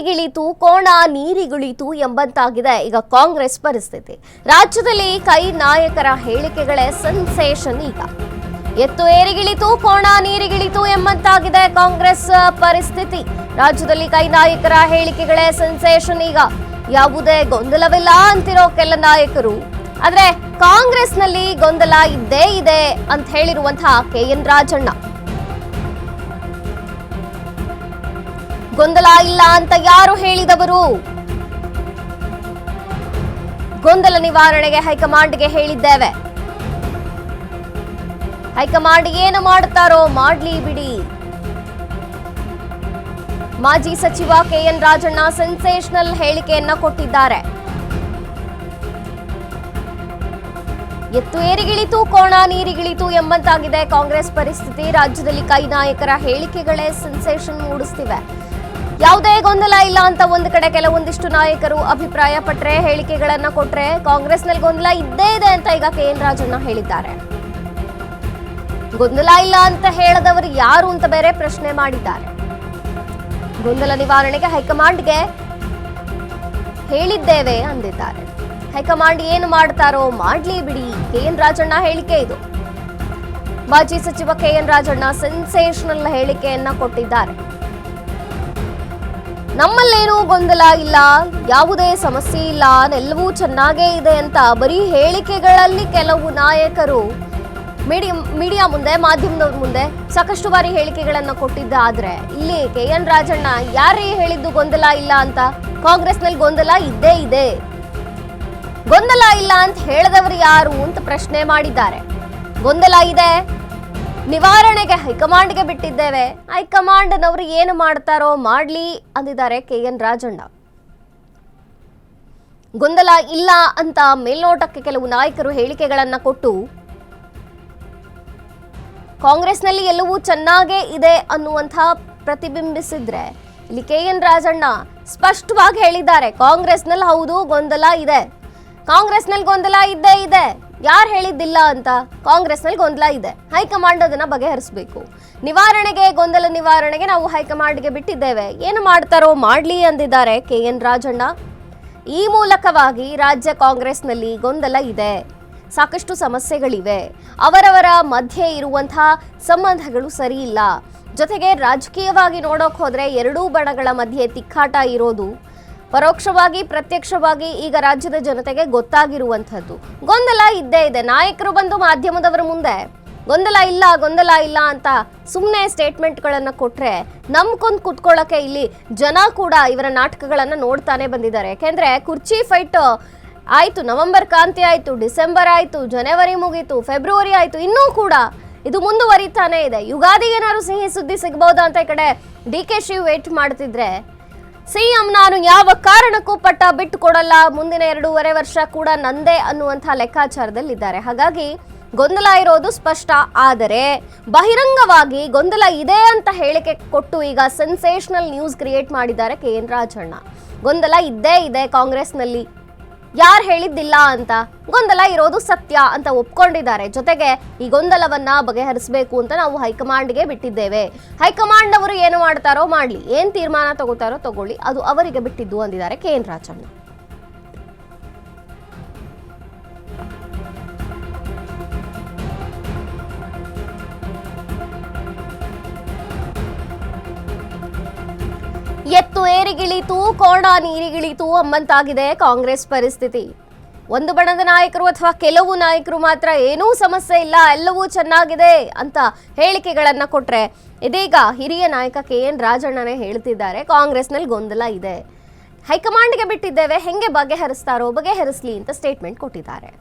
ಏರಿಗಿಳಿತು ಕೋಣ ನೀರಿಗಿಳಿತು ಎಂಬಂತಾಗಿದೆ ಈಗ ಕಾಂಗ್ರೆಸ್ ಪರಿಸ್ಥಿತಿ. ರಾಜ್ಯದಲ್ಲಿ ಕೈ ನಾಯಕರ ಹೇಳಿಕೆಗಳೇ ಸೆನ್ಸೇಷನ್. ಈಗ ಎತ್ತು ಏರಿಗಿಳಿತು ಕೋಣ ನೀರಿಗಿಳಿತು ಎಂಬಂತಾಗಿದೆ ಕಾಂಗ್ರೆಸ್ ಪರಿಸ್ಥಿತಿ. ರಾಜ್ಯದಲ್ಲಿ ಕೈ ನಾಯಕರ ಹೇಳಿಕೆಗಳೇ ಸೆನ್ಸೇಷನ್. ಈಗ ಯಾವುದೇ ಗೊಂದಲವಿಲ್ಲ ಅಂತಿರೋ ಕೆಲ ನಾಯಕರು, ಆದ್ರೆ ಕಾಂಗ್ರೆಸ್ನಲ್ಲಿ ಗೊಂದಲ ಇದ್ದೇ ಇದೆ ಅಂತ ಹೇಳಿರುವಂತಹ KN ರಾಜಣ್ಣ. ಗೊಂದಲ ಇಲ್ಲ ಅಂತ ಯಾರು ಹೇಳಿದವರು? ಗೊಂದಲ ನಿವಾರಣೆಗೆ ಹೈಕಮಾಂಡ್ಗೆ ಹೇಳಿದ್ದೇವೆ. ಹೈಕಮಾಂಡ್ ಏನು ಮಾಡುತ್ತಾರೋ ಮಾಡ್ಲಿ ಬಿಡಿ. ಮಾಜಿ ಸಚಿವ KN ರಾಜಣ್ಣ ಸೆನ್ಸೇಷನಲ್ ಹೇಳಿಕೆಯನ್ನ ಕೊಟ್ಟಿದ್ದಾರೆ. ಎತ್ತು ಏರಿಗಿಳಿತು ಕೋಣ ನೀರಿಗಿಳಿತು ಎಂಬಂತಾಗಿದೆ ಕಾಂಗ್ರೆಸ್ ಪರಿಸ್ಥಿತಿ. ರಾಜ್ಯದಲ್ಲಿ ಕೈ ನಾಯಕರ ಹೇಳಿಕೆಗಳೇ ಸೆನ್ಸೇಷನ್ ಮೂಡಿಸ್ತಿವೆ. ಯಾವುದೇ ಗೊಂದಲ ಇಲ್ಲ ಅಂತ ಒಂದು ಕಡೆ ಕೆಲವೊಂದಿಷ್ಟು ನಾಯಕರು ಅಭಿಪ್ರಾಯ ಪಟ್ರೆ, ಹೇಳಿಕೆಗಳನ್ನ ಕೊಟ್ರೆ, ಕಾಂಗ್ರೆಸ್ನಲ್ಲಿ ಗೊಂದಲ ಇದ್ದೇ ಇದೆ ಅಂತ ಈಗ KN ರಾಜಣ್ಣ ಹೇಳಿದ್ದಾರೆ. ಗೊಂದಲ ಇಲ್ಲ ಅಂತ ಹೇಳದವರು ಯಾರು ಅಂತ ಬೇರೆ ಪ್ರಶ್ನೆ ಮಾಡಿದ್ದಾರೆ. ಗೊಂದಲ ನಿವಾರಣೆಗೆ ಹೈಕಮಾಂಡ್ಗೆ ಹೇಳಿದ್ದೇವೆ ಅಂದಿದ್ದಾರೆ. ಹೈಕಮಾಂಡ್ ಏನು ಮಾಡ್ತಾರೋ ಮಾಡ್ಲಿ ಬಿಡಿ. KN ರಾಜಣ್ಣ ಹೇಳಿಕೆ ಇದು. ಮಾಜಿ ಸಚಿವ KN ರಾಜಣ್ಣ ಸೆನ್ಸೇಷನಲ್ ಹೇಳಿಕೆಯನ್ನ ಕೊಟ್ಟಿದ್ದಾರೆ. ನಮ್ಮಲ್ಲೇನೂ ಗೊಂದಲ ಇಲ್ಲ, ಯಾವುದೇ ಸಮಸ್ಯೆ ಇಲ್ಲ, ಎಲ್ಲವೂ ಚೆನ್ನಾಗೇ ಇದೆ ಅಂತ ಬರೀ ಹೇಳಿಕೆಗಳಲ್ಲಿ ಕೆಲವು ನಾಯಕರು ಮೀಡಿಯಾ ಮುಂದೆ, ಮಾಧ್ಯಮದವ್ರ ಮುಂದೆ ಸಾಕಷ್ಟು ಬಾರಿ ಹೇಳಿಕೆಗಳನ್ನ ಕೊಟ್ಟಿದ್ದಾದ್ರೆ, ಇಲ್ಲಿ KN ರಾಜಣ್ಣ ಯಾರೇ ಹೇಳಿದ್ದು ಗೊಂದಲ ಇಲ್ಲ ಅಂತ? ಕಾಂಗ್ರೆಸ್ನಲ್ಲಿ ಗೊಂದಲ ಇದ್ದೇ ಇದೆ. ಗೊಂದಲ ಇಲ್ಲ ಅಂತ ಹೇಳದವರು ಯಾರು ಅಂತ ಪ್ರಶ್ನೆ ಮಾಡಿದ್ದಾರೆ. ಗೊಂದಲ ಇದೆ, ನಿವಾರಣೆಗೆ ಹೈಕಮಾಂಡ್ಗೆ ಬಿಟ್ಟಿದ್ದೇವೆ, ಹೈಕಮಾಂಡ್ನವರು ಏನು ಮಾಡ್ತಾರೋ ಮಾಡ್ಲಿ ಅಂದಿದ್ದಾರೆ KN ರಾಜಣ್ಣ. ಗೊಂದಲ ಇಲ್ಲ ಅಂತ ಮೇಲ್ನೋಟಕ್ಕೆ ಕೆಲವು ನಾಯಕರು ಹೇಳಿಕೆಗಳನ್ನ ಕೊಟ್ಟು ಕಾಂಗ್ರೆಸ್ನಲ್ಲಿ ಎಲ್ಲವೂ ಚೆನ್ನಾಗೇ ಇದೆ ಅನ್ನುವಂಥ ಪ್ರತಿಬಿಂಬಿಸಿದ್ರೆ, ಇಲ್ಲಿ KN ರಾಜಣ್ಣ ಸ್ಪಷ್ಟವಾಗಿ ಹೇಳಿದ್ದಾರೆ, ಕಾಂಗ್ರೆಸ್ನಲ್ಲಿ ಹೌದು ಗೊಂದಲ ಇದೆ, ಕಾಂಗ್ರೆಸ್ನಲ್ಲಿ ಗೊಂದಲ ಇದ್ದೇ ಇದೆ. ಯಾರು ಹೇಳಿದ್ದಿಲ್ಲ ಅಂತ? ಕಾಂಗ್ರೆಸ್ನಲ್ಲಿ ಗೊಂದಲ ಇದೆ, ಹೈಕಮಾಂಡ್ ಅದನ್ನ ಬಗೆಹರಿಸಬೇಕು. ನಿವಾರಣೆಗೆ, ಗೊಂದಲ ನಿವಾರಣೆಗೆ ನಾವು ಹೈಕಮಾಂಡ್ಗೆ ಬಿಟ್ಟಿದ್ದೇವೆ, ಏನು ಮಾಡ್ತಾರೋ ಮಾಡ್ಲಿ ಅಂದಿದ್ದಾರೆ KN ರಾಜಣ್ಣ. ಈ ಮೂಲಕವಾಗಿ ರಾಜ್ಯ ಕಾಂಗ್ರೆಸ್ನಲ್ಲಿ ಗೊಂದಲ ಇದೆ, ಸಾಕಷ್ಟು ಸಮಸ್ಯೆಗಳಿವೆ, ಅವರವರ ಮಧ್ಯೆ ಇರುವಂತಹ ಸಂಬಂಧಗಳು ಸರಿ ಇಲ್ಲ. ಜೊತೆಗೆ ರಾಜಕೀಯವಾಗಿ ನೋಡೋಕೆ ಹೋದ್ರೆ ಎರಡೂ ಬಣಗಳ ಮಧ್ಯೆ ತಿಕ್ಕಾಟ ಇರೋದು ಪರೋಕ್ಷವಾಗಿ ಪ್ರತ್ಯಕ್ಷವಾಗಿ ಈಗ ರಾಜ್ಯದ ಜನತೆಗೆ ಗೊತ್ತಾಗಿರುವಂಥದ್ದು. ಗೊಂದಲ ಇದ್ದೇ ಇದೆ. ನಾಯಕರು ಬಂದು ಮಾಧ್ಯಮದವರ ಮುಂದೆ ಗೊಂದಲ ಇಲ್ಲ ಅಂತ ಸುಮ್ಮನೆ ಸ್ಟೇಟ್ಮೆಂಟ್ಗಳನ್ನು ಕೊಟ್ರೆ ನಂಬ್ಕೊಂಡು ಕುತ್ಕೊಳ್ಳೋಕೆ ಇಲ್ಲಿ ಜನ ಕೂಡ ಇವರ ನಾಟಕಗಳನ್ನು ನೋಡ್ತಾನೆ ಬಂದಿದ್ದಾರೆ. ಯಾಕೆಂದ್ರೆ ಕುರ್ಚಿ ಫೈಟ್ ಆಯ್ತು, ನವೆಂಬರ್ ಕ್ರಾಂತಿ ಆಯ್ತು, ಡಿಸೆಂಬರ್ ಆಯ್ತು, ಜನವರಿ ಮುಗೀತು, ಫೆಬ್ರವರಿ ಆಯ್ತು, ಇನ್ನೂ ಕೂಡ ಇದು ಮುಂದುವರಿತಾನೆ ಇದೆ. ಯುಗಾದಿಗೆ ಏನಾದ್ರು ಸಿಹಿ ಸುದ್ದಿ ಸಿಗಬಹುದಾ ಅಂತ ಈ ಕಡೆ DK ಶಿವ್ ವೇಟ್ ಮಾಡ್ತಿದ್ರೆ, CM ನಾನು ಯಾವ ಕಾರಣಕ್ಕೂ ಪಟ್ಟ ಬಿಟ್ಟು ಕೊಡಲ್ಲ, ಮುಂದಿನ 2.5 ವರ್ಷ ಕೂಡ ನಂದೇ ಅನ್ನುವಂಥ ಲೆಕ್ಕಾಚಾರದಲ್ಲಿದ್ದಾರೆ. ಹಾಗಾಗಿ ಗೊಂದಲ ಇರೋದು ಸ್ಪಷ್ಟ. ಆದರೆ ಬಹಿರಂಗವಾಗಿ ಗೊಂದಲ ಇದೆ ಅಂತ ಹೇಳಿಕೆ ಕೊಟ್ಟು ಈಗ ಸೆನ್ಸೇಷನಲ್ ನ್ಯೂಸ್ ಕ್ರಿಯೇಟ್ ಮಾಡಿದ್ದಾರೆ KN ರಾಜಣ್ಣ. ಗೊಂದಲ ಇದ್ದೇ ಇದೆ ಕಾಂಗ್ರೆಸ್ನಲ್ಲಿ, ಯಾರು ಹೇಳಿದ್ದಿಲ್ಲ ಅಂತ, ಗೊಂದಲ ಇರೋದು ಸತ್ಯ ಅಂತ ಒಪ್ಕೊಂಡಿದ್ದಾರೆ. ಜೊತೆಗೆ ಈ ಗೊಂದಲವನ್ನ ಬಗೆಹರಿಸಬೇಕು ಅಂತ ನಾವು ಹೈಕಮಾಂಡ್ಗೆ ಬಿಟ್ಟಿದ್ದೇವೆ, ಹೈಕಮಾಂಡ್ ಅವರು ಏನು ಮಾಡ್ತಾರೋ ಮಾಡ್ಲಿ, ಏನ್ ತೀರ್ಮಾನ ತಗೋತಾರೋ ತಗೊಳ್ಳಿ, ಅದು ಅವರಿಗೆ ಬಿಟ್ಟಿದ್ದು ಅಂದಿದ್ದಾರೆ KN ರಾಜಣ್ಣ. ಎತ್ತು ಏರಿಗಿಳಿತು ಕೋಣ ನೀರಿಗಿಳಿತು ಎಂಬಂತಾಗಿದೆ ಕಾಂಗ್ರೆಸ್ ಪರಿಸ್ಥಿತಿ. ಒಂದು ಬಣದ ನಾಯಕರು ಅಥವಾ ಕೆಲವು ನಾಯಕರು ಮಾತ್ರ ಏನೂ ಸಮಸ್ಯೆ ಇಲ್ಲ, ಎಲ್ಲವೂ ಚೆನ್ನಾಗಿದೆ ಅಂತ ಹೇಳಿಕೆಗಳನ್ನ ಕೊಟ್ರೆ, ಇದೀಗ ಹಿರಿಯ ನಾಯಕ KN ರಾಜಣ್ಣನೇ ಹೇಳ್ತಿದ್ದಾರೆ ಕಾಂಗ್ರೆಸ್ನಲ್ಲಿ ಗೊಂದಲ ಇದೆ, ಹೈಕಮಾಂಡ್ಗೆ ಬಿಟ್ಟಿದ್ದೇವೆ, ಹೆಂಗೆ ಬಗೆಹರಿಸ್ತಾರೋ ಬಗೆಹರಿಸ್ಲಿ ಅಂತ ಸ್ಟೇಟ್ಮೆಂಟ್ ಕೊಟ್ಟಿದ್ದಾರೆ.